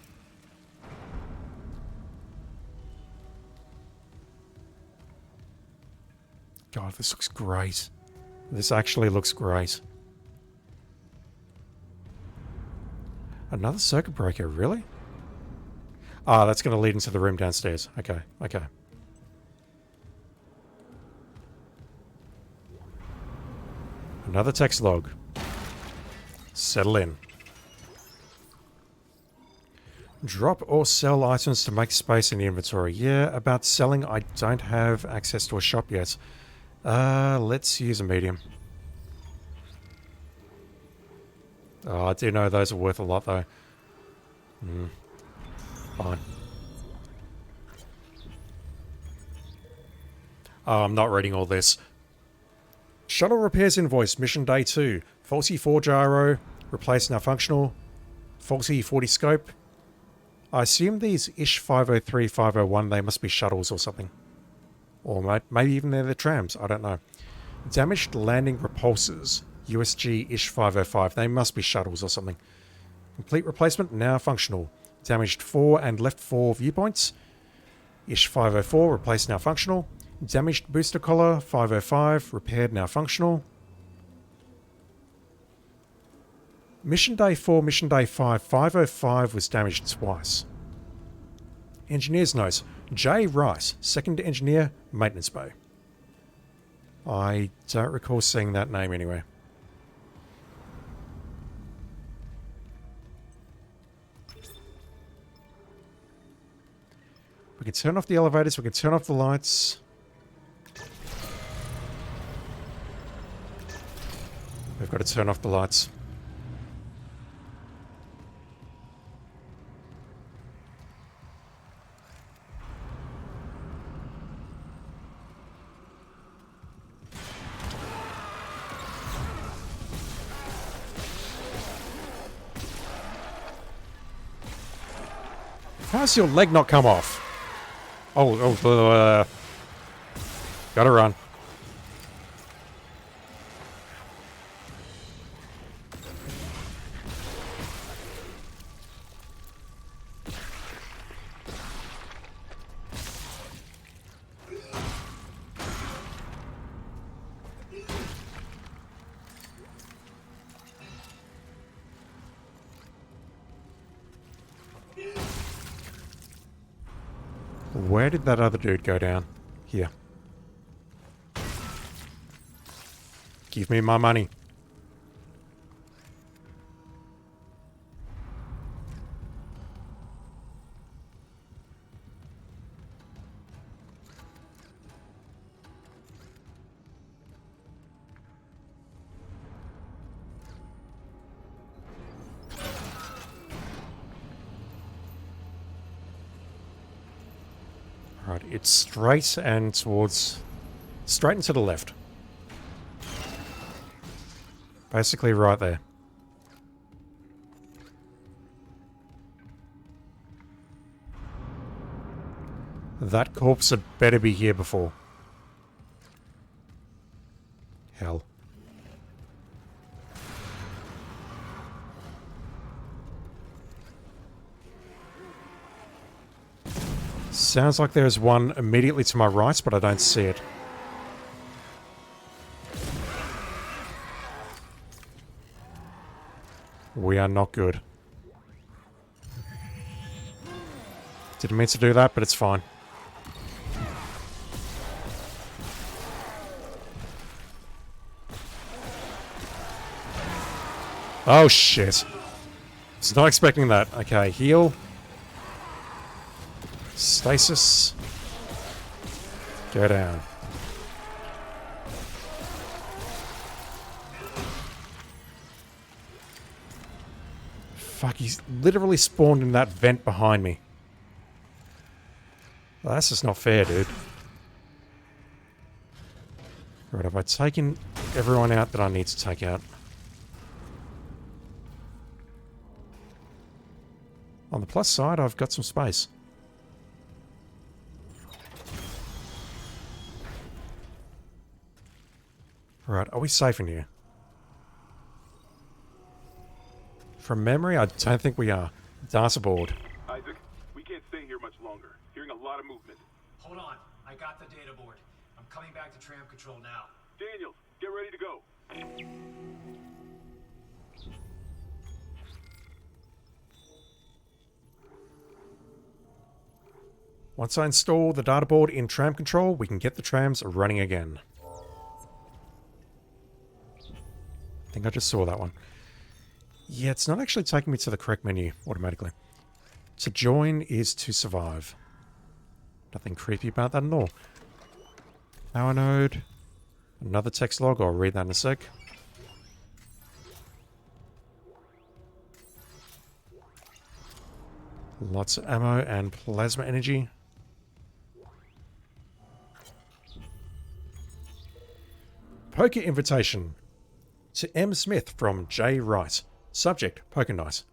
Speaker 1: God, this looks great. This actually looks great. Another circuit breaker, really? Ah, that's going to lead into the room downstairs. Okay, okay. Another text log. Settle in. Drop or sell items to make space in the inventory. Yeah, about selling, I don't have access to a shop yet. Let's use a medium. Oh, I do know those are worth a lot, though. Fine. Oh, I'm not reading all this. Shuttle repairs invoice, mission day 2. Faulty 4 gyro, replaced now functional. Faulty 40 scope. I assume these ISH 503, 501, they must be shuttles or something. Or maybe even they're the trams, I don't know. Damaged landing repulsors. USG ISH 505. They must be shuttles or something. Complete replacement, now functional. Damaged 4 and left 4 viewpoints. ISH 504, replaced now functional. Damaged booster collar, 505, repaired now functional. Mission day 4, mission day 5, 505 was damaged twice. Engineer's notes. J. Rice, second engineer, maintenance bay. I don't recall seeing that name anywhere. We can turn off the elevators, we can turn off the lights. We've got to turn off the lights. How's your leg not come off? Gotta run. Where did that other dude go down? Here. Give me my money. Right, it's straight and towards... straight and to the left. Basically right there. That corpse had better be here before. Hell. Sounds like there's one immediately to my right, but I don't see it. We are not good. Didn't mean to do that, but it's fine. Oh, shit. Was not expecting that. Okay, heal. Stasis. Go down. Fuck, he's literally spawned in that vent behind me. Well, that's just not fair, dude. Right, have I taken everyone out that I need to take out? On the plus side, I've got some space. Right, are we safe in here? From memory, I don't think we are. Dart aboard.
Speaker 5: Isaac, we can't stay here much longer. Hearing a lot of movement.
Speaker 9: Hold on. I got the data board. I'm coming back to tram control now.
Speaker 5: Daniels, get ready to go.
Speaker 1: Once I install the data board in tram control, we can get the trams running again. I think I just saw that one. Yeah, it's not actually taking me to the correct menu automatically. To join is to survive. Nothing creepy about that at all. Power node. Another text log. I'll read that in a sec. Lots of ammo and plasma energy. Poker invitation. To M. Smith from J. Wright. Subject, poker night.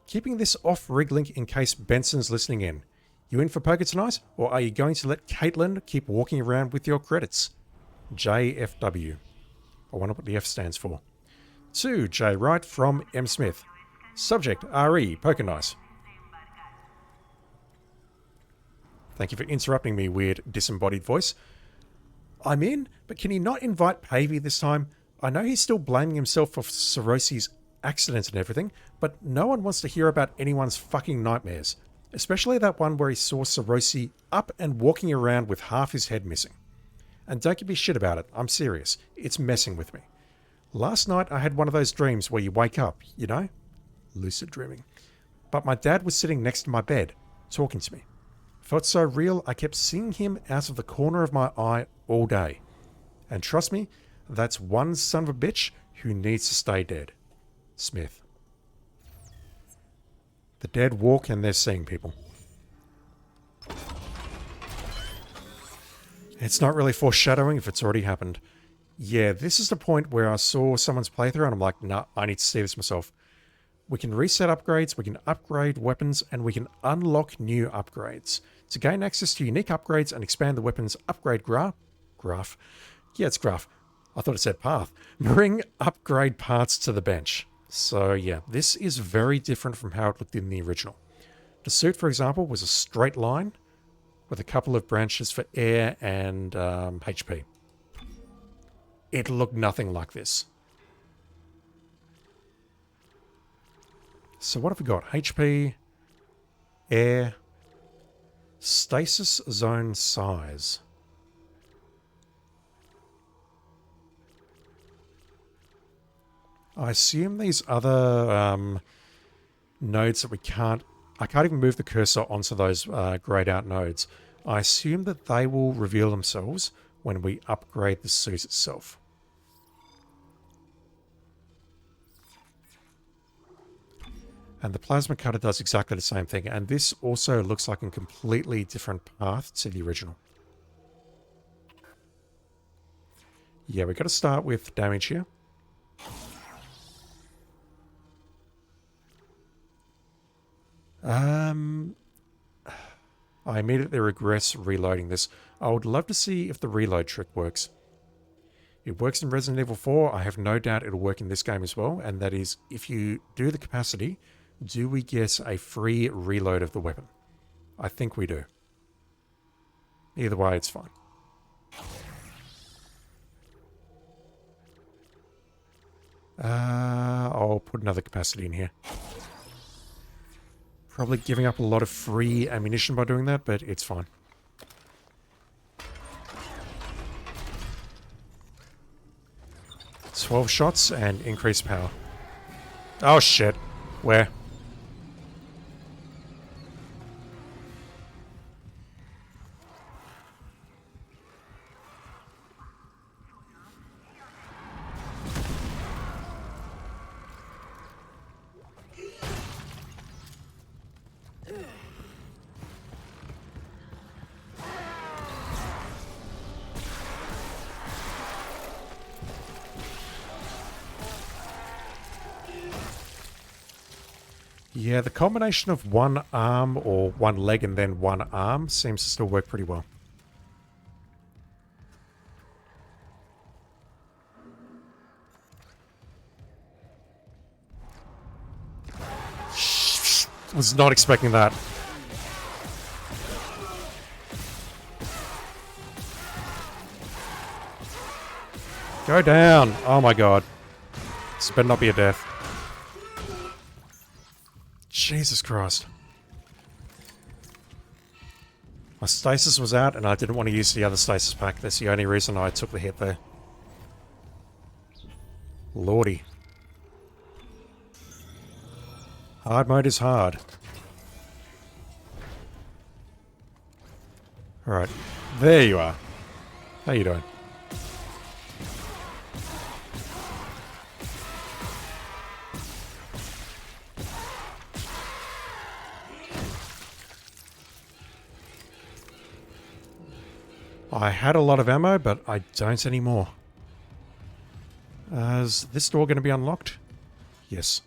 Speaker 1: Keeping this off-rig link in case Benson's listening in. You in for poker tonight? Or are you going to let Caitlin keep walking around with your credits? JFW. I wonder what the F stands for. To J. Wright from M. Smith. Subject, RE, poker night. Thank you for interrupting me, weird disembodied voice. I'm in, but can he not invite Pavey this time? I know he's still blaming himself for Sorosi's accident and everything, but no one wants to hear about anyone's fucking nightmares. Especially that one where he saw Sorosi up and walking around with half his head missing. And don't give me shit about it, I'm serious. It's messing with me. Last night I had one of those dreams where you wake up, you know? Lucid dreaming. But my dad was sitting next to my bed, talking to me. Felt so real I kept seeing him out of the corner of my eye all day. And trust me, that's one son of a bitch who needs to stay dead. Smith. The dead walk and they're seeing people. It's not really foreshadowing if it's already happened. Yeah, this is the point where I saw someone's playthrough and I'm like, nah, I need to see this myself. We can reset upgrades, we can upgrade weapons, and we can unlock new upgrades. To gain access to unique upgrades and expand the weapon's upgrade graph. Yeah, it's graph. I thought it said path. Bring upgrade parts to the bench. So yeah, this is very different from how it looked in the original. The suit, for example, was a straight line with a couple of branches for air and HP. It looked nothing like this. So what have we got? HP, air, stasis zone size. I assume these other nodes that I can't even move the cursor onto those grayed out nodes. I assume that they will reveal themselves when we upgrade the suit itself. And the plasma cutter does exactly the same thing, and this also looks like a completely different path to the original. Yeah, we've got to start with damage here. I immediately regress reloading this. I would love to see if the reload trick works. It works in Resident Evil 4. I have no doubt it'll work in this game as well, and that is, if you do the capacity, do we get a free reload of the weapon? I think we do. Either way, it's fine. I'll put another capacity in here. Probably giving up a lot of free ammunition by doing that, but it's fine. $12 shots and increased power. Oh shit. Where? Yeah, the combination of one arm or one leg and then one arm seems to still work pretty well. Was not expecting that. Go down. Oh my god. This better not be a death. Jesus Christ. My stasis was out and I didn't want to use the other stasis pack. That's the only reason I took the hit there. Lordy. Hard mode is hard. Alright. There you are. How you doing? I had a lot of ammo, but I don't anymore. Is this door going to be unlocked? Yes.